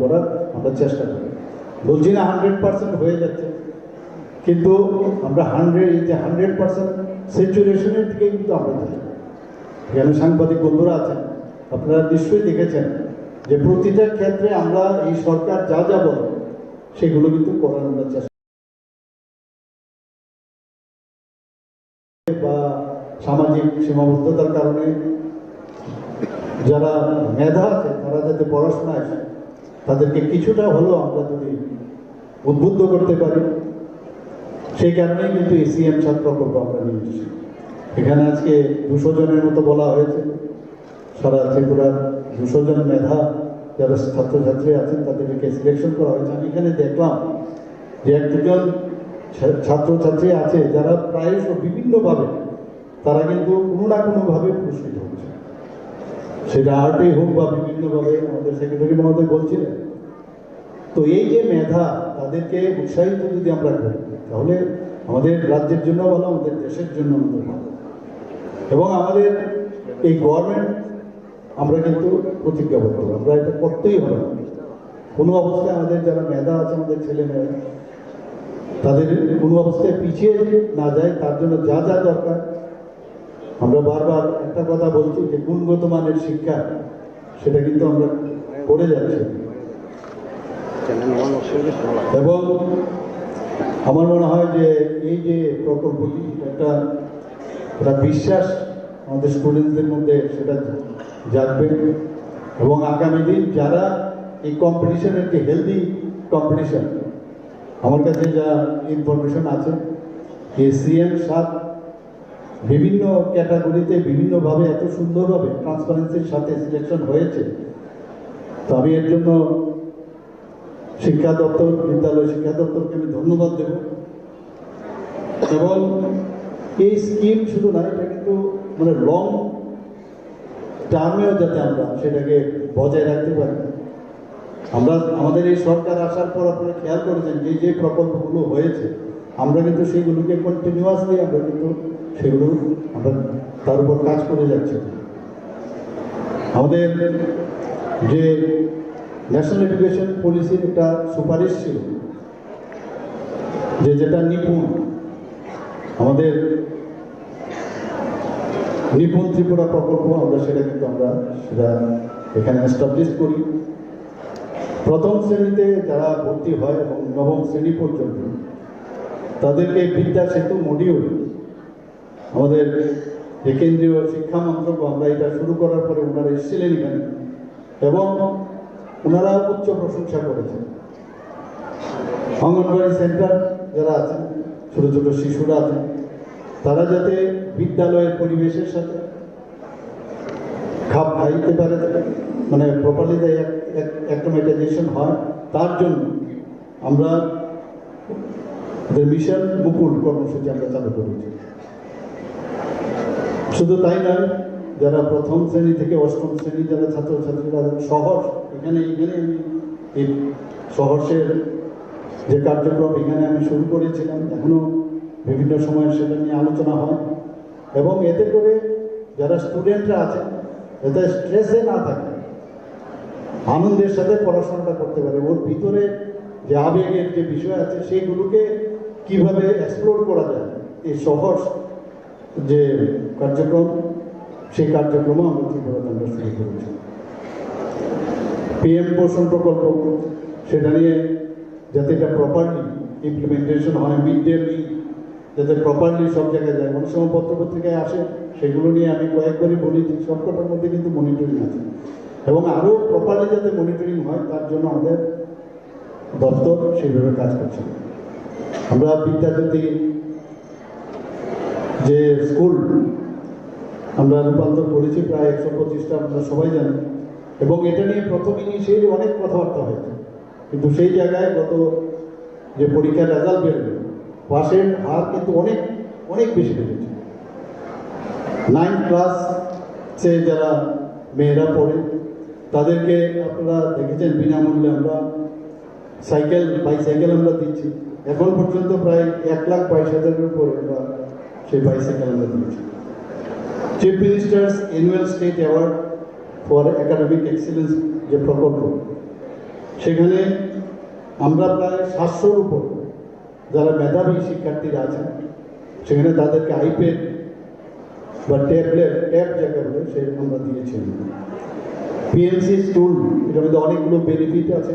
করার আমরা চেষ্টা করি। বলছি না 100% হয়ে যাচ্ছে, কিন্তু আমরা 100% স্যাচুরেশনের দিকে কিন্তু আমরা যাই। এখানে সাংবাদিক বন্ধুরা আছেন, আপনারা নিশ্চয়ই দেখেছেন যে প্রতিটা ক্ষেত্রে আমরা এই সরকার যা যা বলে সেগুলো কিন্তু করার আমরা চেষ্টা বা সামাজিক সীমাবদ্ধতার কারণে যারা মেধা আছে তারা যাতে পড়াশোনা আসে তাদেরকে কিছুটা হলেও আমরা যদি উদ্বুদ্ধ করতে পারি, সেই কারণেই কিন্তু এসিএম ছাত্র প্রকল্প আমরা নিয়ে এসেছি। এখানে আজকে 200 জনের মতো বলা হয়েছে, সারা ত্রিপুরার 200 জন মেধা যারা ছাত্রছাত্রী আছেন তাদেরকে সিলেকশন করা হয়েছে। আমি এখানে দেখলাম যে 1-2 জন ছাত্রছাত্রী আছে যারা প্রায়শ বিভিন্নভাবে তারা কিন্তু কোনো না কোনোভাবে পুরস্কৃত হচ্ছে, সেটা আর্টে হোক বা বিভিন্নভাবে। আমাদের সেক্রেটারি মহোদয় বলছিলেন, তো এই যে মেধা তাদেরকে উৎসাহিত যদি আমরা করি তাহলে আমাদের রাজ্যের জন্য ভালো, আমাদের দেশের জন্য আমাদের ভালো। এবং আমাদের এই গভর্নমেন্ট আমরা কিন্তু প্রতিজ্ঞাবদ্ধ, আমরা এটা করতেই হবে। কোনো অবস্থায় আমাদের যারা মেধা আছে, আমাদের ছেলেমেয়েরা তাদের কোনো অবস্থায় পিছিয়ে না যায়, তার জন্য যা যা দরকার আমরা বারবার একটা কথা বলছি যে গুণগত মানের শিক্ষা, সেটা কিন্তু আমরা করে যাচ্ছি। এবং আমার মনে হয় যে এই যে প্রকল্পটি একটা বিশ্বাস আমাদের স্টুডেন্টদের মধ্যে সেটা জাগবে। এবং আগামী দিন যারা এই কম্পিটিশন, একটি হেলদি কম্পিটিশন, আমার কাছে যা ইনফরমেশন আছে এসিএম 7 বিভিন্ন ক্যাটাগরিতে বিভিন্নভাবে এত সুন্দরভাবে ট্রান্সপারেন্সির সাথে সিলেকশন হয়েছে। তো আমি এর জন্য শিক্ষা দপ্তর, বিদ্যালয় শিক্ষা দপ্তরকে আমি ধন্যবাদ দেব। এবং এই স্কিম শুধু না, এটা কিন্তু মানে লং টার্মেও যাতে আমরা সেটাকে বজায় রাখতে পারি। আমরা আমাদের এই সরকার আসার পর আপনারা খেয়াল করেছেন যে যে প্রকল্পগুলো হয়েছে আমরা কিন্তু সেইগুলোকে কন্টিনিউয়াসলি আমরা কিন্তু সেগুলো আমরা তার উপর কাজ করে যাচ্ছি। আমাদের যে ন্যাশনাল এডুকেশন পলিসির একটা সুপারিশ ছিল যে যেটা নিপুণ, আমাদের নিপুণ ত্রিপুরা প্রকল্প, আমরা সেটা কিন্তু আমরা সেটা এখানে এস্টাবলিশ করি। প্রথম শ্রেণীতে যারা ভর্তি হয় এবং নবম শ্রেণী পর্যন্ত তাদেরকে বিদ্যা সেতু মডিউল আমাদের যে কেন্দ্রীয় শিক্ষা মন্ত্রক, আমরা এটা শুরু করার পরে ওনারা এসেছিলেন এখানে এবং ওনারা উচ্চ প্রশংসা করেছেন। অঙ্গনওয়াড়ি সেন্টার যারা আছেন, ছোট ছোট শিশুরা আছেন, তারা যাতে বিদ্যালয়ের পরিবেশের সাথে খাপ খাইতে পারে, মানে প্রপারলি অ্যাক্লিমেটাইজেশন হয়, তার জন্য আমরা মিশন মুকুল কর্মসূচি আমরা চালু করেছি। শুধু তাই নয়, যারা প্রথম শ্রেণী থেকে অষ্টম শ্রেণী যারা ছাত্রছাত্রীরা শহর, এখানে আমি এই শহরের যে কার্যক্রম এখানে আমি শুরু করেছিলাম, এখনও বিভিন্ন সময় সেটা নিয়ে আলোচনা হয়। এবং এতে করে যারা স্টুডেন্টরা আছেন যাতে স্ট্রেসে না থাকে, আনন্দের সাথে পড়াশোনাটা করতে পারে, ওর ভিতরে যে আবেগের যে বিষয় আছে সেইগুলোকে কিভাবে এক্সপ্লোর করা যায়, এই সহজ যে কার্যক্রম, সেই কার্যক্রমও আমরা ত্রিপুরাতে আমরা শুরু করেছি। PM পোষণ প্রকল্প, সেটা নিয়ে যাতে এটা প্রপারলি ইমপ্লিমেন্টেশন হয়, মিড ডে মিল যাতে প্রপারলি সব জায়গায় যায়। অনেক সময় পত্রপত্রিকায় আসে, সেগুলো নিয়ে আমি কয়েকবারই বলি যে সবকটার মধ্যে কিন্তু মনিটরিং আছে এবং আরও প্রপারলি যাতে মনিটরিং হয় তার জন্য আমাদের দপ্তর সেইভাবে কাজ করছে। আমরা বিদ্যাজ্যোতি যে স্কুল আমরা রূপান্তর করেছি প্রায় 125টা, আমরা সবাই জানি। এবং এটা নিয়ে প্রথম ইনিশিয়ালি অনেক কথাবার্তা হয়েছে, কিন্তু সেই জায়গায় গত যে পরীক্ষার রেজাল্ট বেরোবে, পাশের হার কিন্তু অনেক অনেক বেশি বেড়েছে। 9 ক্লাসে যারা মেয়েরা পড়ে তাদেরকে আপনারা দেখেছেন বিনামূল্যে আমরা বাইসাইকেল আমরা দিচ্ছি। এখন পর্যন্ত প্রায় 1,22,000-এর উপরে আমরা সেই বাইসাইকেল আমরা দিচ্ছি। Chief ministers annual state award for academic excellence যে প্রকল্প, সেখানে আমরা প্রায় 700-র উপর যারা মেধাবী শিক্ষার্থীরা আছেন সেখানে তাদেরকে আইপ্যাড বা ট্যাব জায়গা বলে সে আমরা দিয়েছি। পিএমসি স্কুল, এটার মধ্যে অনেকগুলো বেনিফিট আছে,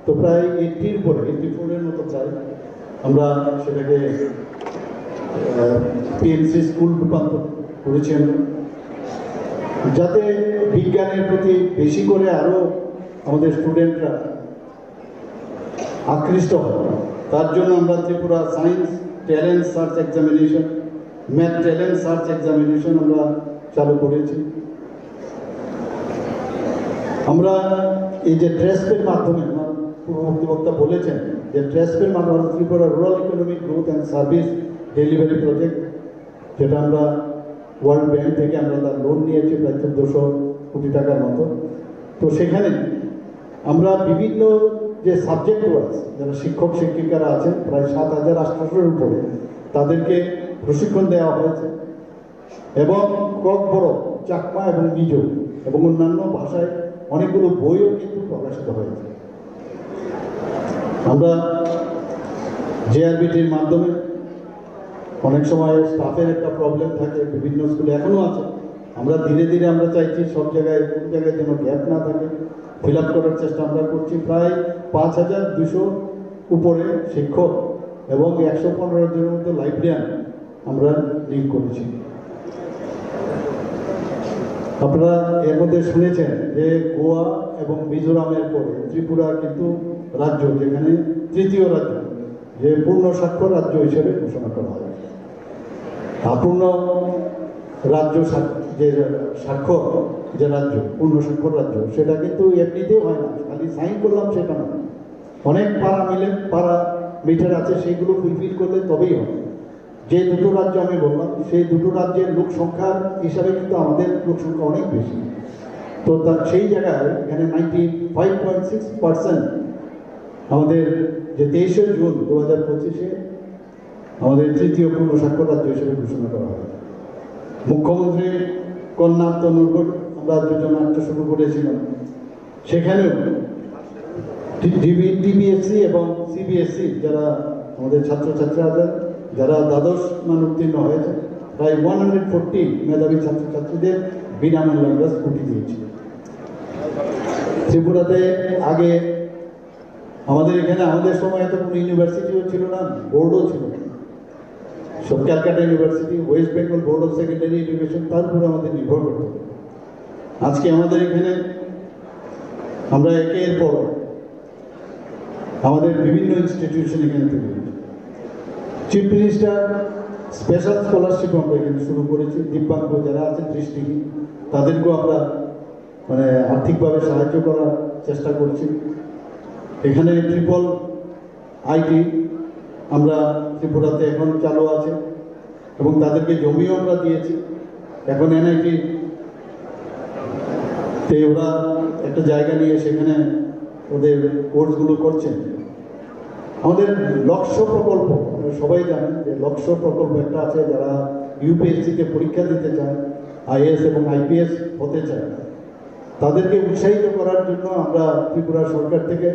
তো প্রায় 80-র উপরে 84-এর মতো প্রায় আমরা সেটাকে পিএমসি স্কুল রূপান্তর করেছি আমরা, যাতে বিজ্ঞানের প্রতি বেশি করে আরও আমাদের স্টুডেন্টরা আকৃষ্ট হয়। তার জন্য আমরা Tripura science talent search examination, math talent search examination আমরা চালু করেছি। আমরা এই যে ট্রেসপের মাধ্যমে, আমার পূর্ববর্তী বক্তা বলেছেন যে ট্রেসপের মাধ্যমে Tripura rural economic growth and service delivery project, যেটা আমরা ওয়ার্ল্ড ব্যাংক থেকে আমরা তার লোন নিয়েছি প্রায় 1400 কোটি টাকার মতো। তো সেখানে আমরা বিভিন্ন যে সাবজেক্ট ওয়াইজ যারা শিক্ষক শিক্ষিকারা আছেন প্রায় 7800-এর উপরে তাদেরকে প্রশিক্ষণ দেওয়া হয়েছে, এবং ককবড়, চাকমা এবং মিজো এবং অন্যান্য ভাষায় অনেকগুলো বইও কিন্তু প্রকাশিত হয়েছে। আমরা জেআরবিটির মাধ্যমে অনেক সময় স্টাফের একটা প্রবলেম থাকে বিভিন্ন স্কুলে, এখনও আছে। আমরা ধীরে ধীরে আমরা চাইছি সব জায়গায় কোন জায়গায় যেন গ্যাপ না থাকে, ফিল আপ করার চেষ্টা আমরা করছি। প্রায় 5200 উপরে শিক্ষক এবং 115 জনের মতো লাইব্রেরিয়ান আমরা নিয়োগ করেছি। আপনারা এর মধ্যে শুনেছেন যে গোয়া এবং মিজোরামের পরে ত্রিপুরা কিন্তু রাজ্য, যেখানে তৃতীয় রাজ্য, যে পূর্ণ স্বাক্ষর রাজ্য হিসেবে ঘোষণা করা হয়। পূর্ণ রাজ্য যে স্বাক্ষর, যে রাজ্য পূর্ণ স্বাক্ষর রাজ্য, সেটা কিন্তু এমনিতেও হয় না, খালি সাইন করলাম সেটা না, অনেক প্যারামিটার আছে, সেইগুলো ফুলফিল করলে তবেই হয়। যে দুটো রাজ্য আমি বললাম, সেই দুটো রাজ্যের লোক সংখ্যার হিসাবে কিন্তু আমাদের লোক সংখ্যা অনেক বেশি। তো তার সেই জায়গায় এখানে 95.6% আমাদের যে 23শে জুন 2025-এ আমাদের তৃতীয় পূর্ণ স্বাক্ষর রাজ্য হিসেবে ঘোষণা করা হয়। মুখ্যমন্ত্রী কন্যা তনুর আমরা যোজনা শুরু করেছিলাম, সেখানেও ডিবিএসসি এবং সিবিএসসি যারা আমাদের ছাত্রছাত্রীরা যারা দ্বাদশ মান উত্তীর্ণ হয়েছে, প্রায় 140 মেধাবী ছাত্রছাত্রীদের বিনামূল্যে আমরা স্কুটি দিয়েছি। ত্রিপুরাতে আগে আমাদের এখানে আমাদের সময় এত কোনো ইউনিভার্সিটিও ছিল না, বোর্ডও ছিল না। সব Calcutta university, West Bengal board of secondary education, তার উপরে আমাদের নির্ভর করতে হবে। আজকে আমাদের এখানে আমরা একের পর আমাদের বিভিন্ন ইনস্টিটিউশন এখানে তৈরি হয়েছে। চিফ মিনিস্টার স্পেশাল স্কলারশিপ আমরা এখানে শুরু করেছি। দিব্যাঙ্গ যারা আছেন, দৃষ্টিহীন, তাদেরকেও আমরা আর্থিকভাবে সাহায্য করার চেষ্টা করছি। এখানে ট্রিপল আইটি আমরা ত্রিপুরাতে এখন চালু আছে, এবং তাদেরকে জমিও আমরা দিয়েছি। এখন এনআইটি তে ওরা একটা জায়গা নিয়ে সেখানে ওদের কোর্সগুলো করছেন। আমাদের লক্ষ্য প্রকল্প, সবাই জানেন যে লক্ষ্য প্রকল্প একটা আছে, যারা ইউপিএসসিতে পরীক্ষা দিতে চায়, আইএএস এবং আইপিএস হতে চায়, তাদেরকে উৎসাহিত করার জন্য আমরা ত্রিপুরা সরকার থেকে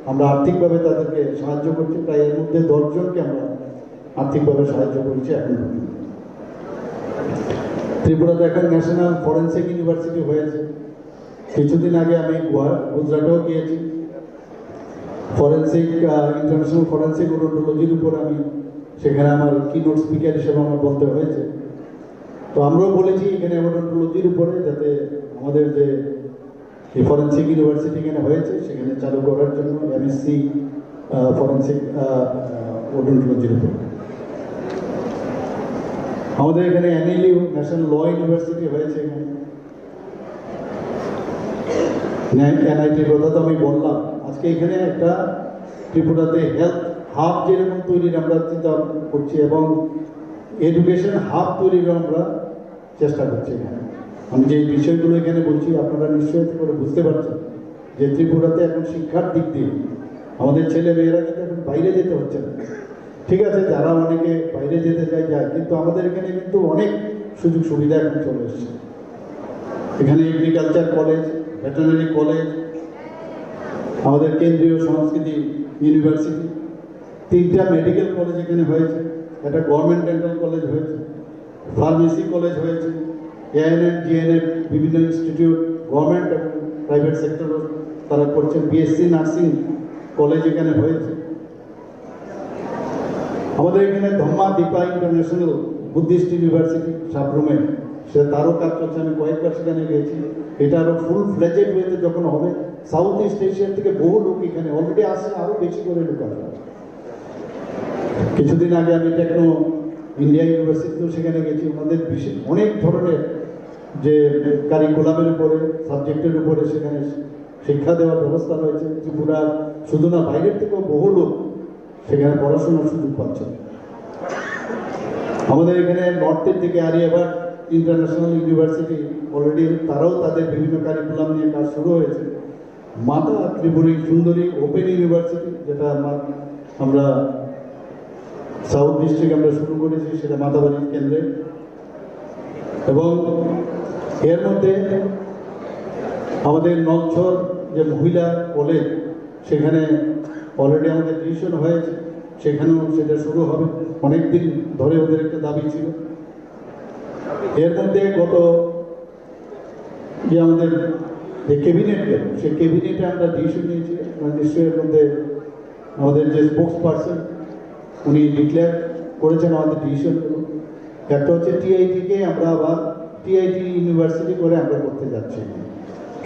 আমরা আর্থিকভাবে তাদেরকে সাহায্য করছি। প্রায় এর মধ্যে 10 জনকে আমরা আর্থিকভাবে সাহায্য করছি এখন। ত্রিপুরাতে এখন ন্যাশনাল ফরেন্সিক ইউনিভার্সিটি হয়েছে। কিছুদিন আগে আমি গুজরাটেও গিয়েছি, ফরেন্সিক ইন্টারন্যাশনাল ফরেন্সিক ওডোন্টোলজির উপর আমি সেখানে আমার কিনোট স্পিকার হিসেবে আমার বলতে হয়েছে। তো আমরাও বলেছি এখানে ওডোন্টোলজির উপরে যাতে আমাদের যে এই ফরেন্সিক ইউনিভার্সিটি এখানে হয়েছে সেখানে চালু করার জন্য এমএসসি ফরেন্সিক ওডোন্টোলজির উপর। আমাদের এখানে এনএলইউ ন্যাশনাল ল ইউনিভার্সিটি হয়েছে। এখানে এনআইটির কথা তো আমি বললাম। আজকে এখানে একটা ত্রিপুরাতে হেলথ হাব যেরকম তৈরির আমরা চিন্তা করছি, এবং এডুকেশন হাব তৈরির আমরা চেষ্টা করছি। এখানে আমি যে বিষয়গুলো এখানে বলছি আপনারা নিশ্চয়ই করে বুঝতে পারছেন যে ত্রিপুরাতে এখন শিক্ষার দিক দিয়ে আমাদের ছেলে মেয়েরা কিন্তু এখন বাইরে যেতে হচ্ছে না। ঠিক আছে, যারা অনেকে বাইরে যেতে যায়, কিন্তু আমাদের এখানে কিন্তু অনেক সুযোগ সুবিধা এখন চলে এসছে। এখানে এগ্রিকালচার কলেজ, ভেটেরিনারি কলেজ, আমাদের কেন্দ্রীয় সংস্কৃতি ইউনিভার্সিটি, 3টা মেডিকেল কলেজ এখানে হয়েছে, একটা গভর্নমেন্ট ডেন্টাল কলেজ হয়েছে, ফার্মেসি কলেজ হয়েছে, এএনএম জিএনএম বিভিন্ন ইনস্টিটিউট গভর্নমেন্ট এবং প্রাইভেট সেক্টরও তারা করছেন, বিএসসি নার্সিং কলেজ এখানে হয়েছে। আমাদের এখানে dhamma Dipa international Buddhist university সাবরুমে, সেটা তারও কাজ চলছে, আমি কয়েকবার সেখানে গেছি। এটা আরও ফুল ফ্লেজেড ওয়েতে যখন হবে, সাউথ ইস্ট এশিয়ার থেকে বহু লোক এখানে অলরেডি আসছে, আরও বেশি করে লোক আসবে। কিছুদিন আগে আমি টেকনো ইন্ডিয়া ইউনিভার্সিটিতেও সেখানে গেছি, ওনাদের বিশেষ অনেক ধরনের যে কারিকুলামের উপরে সাবজেক্টের উপরে সেখানে শিক্ষা দেওয়ার ব্যবস্থা রয়েছে। ত্রিপুরা শুধু না, বাইরের থেকেও বহু লোক সেখানে পড়াশোনার সুযোগ পাচ্ছে। আমাদের এখানে নর্থের দিকে আরিয়াবাদ ইন্টারন্যাশনাল ইউনিভার্সিটি অলরেডি তারাও তাদের বিভিন্ন কারিকুলাম নিয়ে কাজ শুরু হয়েছে। মাতা ত্রিপুরী সুন্দরী ওপেন ইউনিভার্সিটি, যেটা আমরা সাউথ ডিস্ট্রিক্ট আমরা শুরু করেছি, সেটা মাতাবাড়ির কেন্দ্রে। এবং এর মধ্যে আমাদের নলছর যে মহিলা কলেজ, সেখানে অলরেডি আমাদের ডিসিশন হয়েছে, সেখানেও সেটা শুরু হবে। অনেক দিন ধরে ওদের একটা দাবি ছিল। এর মধ্যে গত যে আমাদের যে ক্যাবিনেট, সেই ক্যাবিনেটে আমরা ডিসিশন নিয়েছি, নিশ্চয়ই এর মধ্যে আমাদের যে স্পোক্স পার্সন উনি ডিক্লেয়ার করেছেন আমাদের ডিসিশনগুলো। একটা হচ্ছে টিআইটিকে আমরা আবার টিআইটি ইউনিভার্সিটি করে আমরা করতে যাচ্ছি।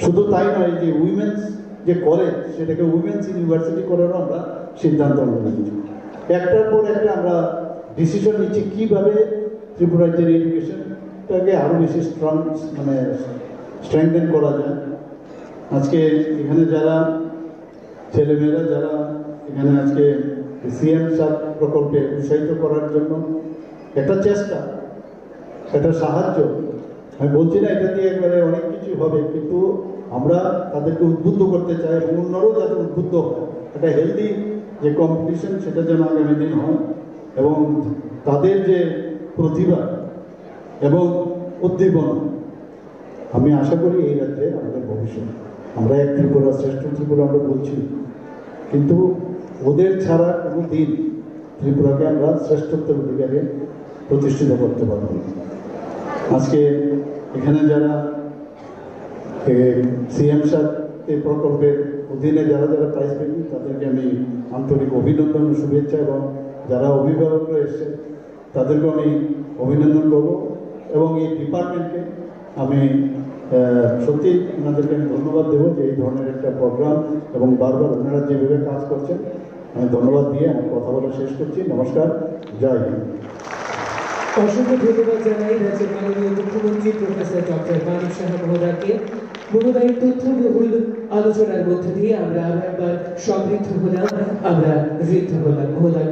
শুধু তাই নয়, যে উইমেন্স যে কলেজ, সেটাকে উইমেন্স ইউনিভার্সিটি করারও আমরা সিদ্ধান্ত নিয়েছি। একটার পর একটা আমরা ডিসিশন নিচ্ছি কীভাবে ত্রিপুরা রাজ্যের এডুকেশনটাকে আরও বেশি স্ট্রেংথেন করা যায়। আজকে এখানে যারা ছেলেমেয়েরা যারা এখানে আজকে সিএম সাব প্রকল্পে উৎসাহিত করার জন্য একটা চেষ্টা, একটা সাহায্য, আমি বলছি না এটা দিয়ে একবারে অনেক কিছু হবে, কিন্তু আমরা তাদেরকে উদ্বুদ্ধ করতে চাই, অন্যরাও যাতে উদ্বুদ্ধ হয়। একটা হেলদি যে কম্পিটিশন, সেটা যেন আগামী দিন হয়, এবং তাদের যে প্রতিভা এবং উদ্দীপনা, আমি আশা করি এই রাজ্যে আমাদের ভবিষ্যৎ। আমরা এক ত্রিপুরা, শ্রেষ্ঠ ত্রিপুরা আমরা বলছি, কিন্তু ওদের ছাড়া কোনো দিন ত্রিপুরাকে আমরা শ্রেষ্ঠত্বের অধিকারে প্রতিষ্ঠিত করতে পারব না। আজকে এখানে যারা সিএম সাহেব এই প্রকল্পের অধীনে যারা যারা প্রাইজ পেয়েছেন, তাদেরকে আমি আন্তরিক অভিনন্দন ও শুভেচ্ছা, এবং যারা অভিভাবকরা এসছেন তাদেরকেও আমি অভিনন্দন করব। এবং এই ডিপার্টমেন্টকে আমি সত্যি ওনাদেরকে আমি ধন্যবাদ দেবো যে এই ধরনের একটা প্রোগ্রাম এবং বারবার ওনারা যেভাবে কাজ করছেন, আমি ধন্যবাদ দিয়ে আমার কথা বলা শেষ করছি। নমস্কার, জয় হিন্দ। অসংখ্য ধন্যবাদ জানাই রাজ্যের মাননীয় মুখ্যমন্ত্রী প্রফেসর ডক্টর মানিক সাহা মহোদয়কে। মহোদয়ের তথ্যবহুল আলোচনার মধ্য দিয়ে আমরা আরো একবার সমৃদ্ধ হলাম, আমরা ঋদ্ধ হলাম। মহোদয়